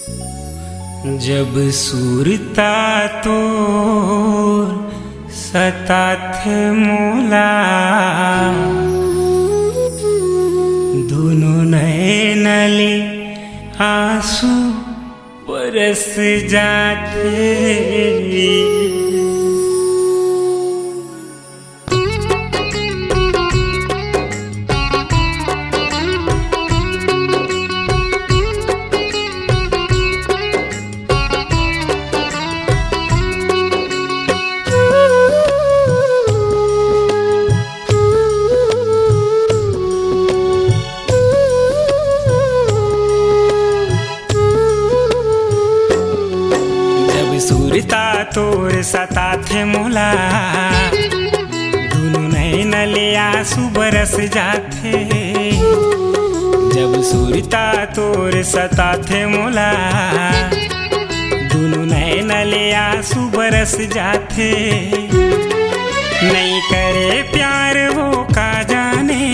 जब सुरता तोर सताथे मोला, दोनों नैन ले आंसू बरस जाते। सुरता तोर सताथे मोला, दोनों नैन ले आंसू बरस जाथे। जब सुरता तोर सताथे मोला, दोनों नैन ले आंसू बरस जाथे। नहीं करे प्यार वो का जाने,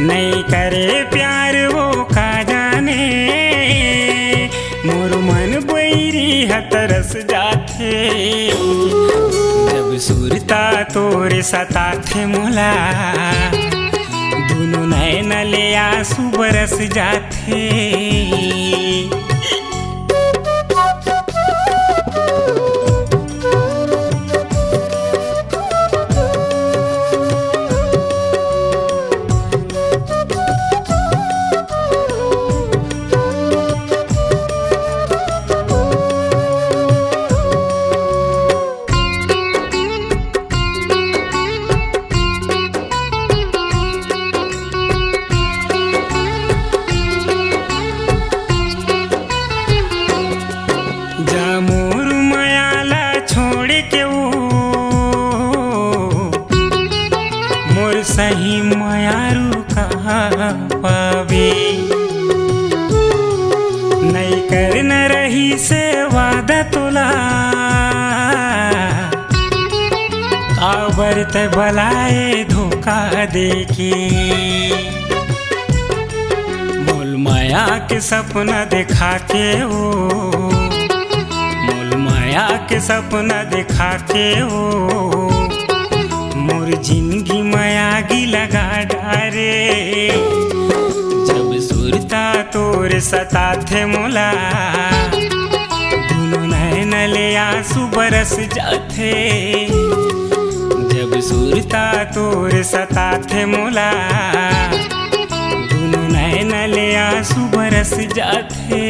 नहीं करे प्यार वो का जाने। मोर मन बैरी तरस जाथे। जब सुरता तोर सताथे मोला, दोनों नैन ले आंसू बरस जाथे। सही मयारू कहाँ पावे, नहीं कर न रही से वादा तोला। काबर ते बलाए धोखा देके, मोल माया के सपना दिखा के ओ, मोल माया के सपना दिखा के ओ। मोर जिंदगी मायागी लगा डारे। जब सुरता तोर सताथे मोला, दोनों नैन ले आंसू बरस जाथे। जब सुरता तोर सताथे मोला, दोनों नैन ले आंसू बरस जाथे।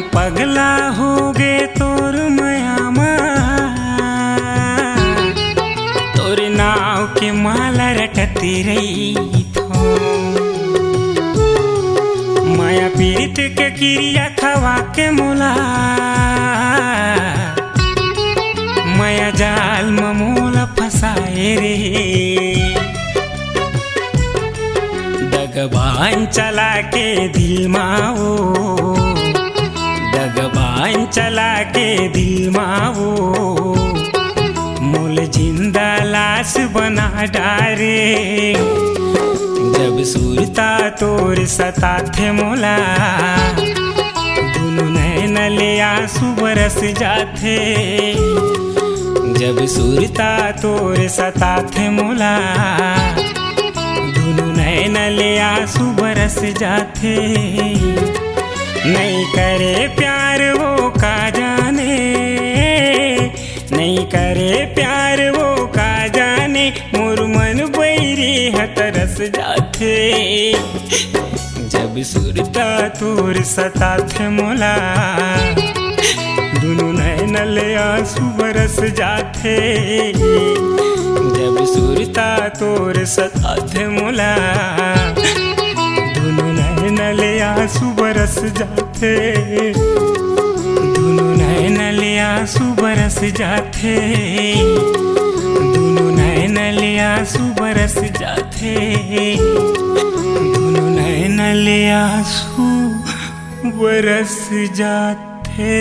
पगला हो गे तोर मयामा, तोर नाव के माला रटती रही थो। माया पीरित के क्रिया खवा के मोला, माया जाल ममोला फसाए रे। दगबान चला के दिल माओ, दगबान चला के दिल माओ। मोल जिंदा लाश बना डारे। जब सुरता तोर सताथे मोला, दोनों नैन ले आंसू बरस जाथे। जब सुरता तोर सताथे मोला, दोनों नैन ले आंसू बरस जाथे। नहीं करे प्यार वो का जाने, नहीं करे प्यार वो का जाने। मोर मन बैरी तरस जाथे। जब सुरता तोर सताथे मोला, दोनों नैन ले आंसू बरस जाथे। जब सुरता तोर सताथे मोला दोनों नैन ले आंसू बरस जाथे दोनों नैन ले आंसू बरस जाथे दोनों नैन ले आंसू बरस जाथे दोनों नैन ले आंसू बरस जाथे।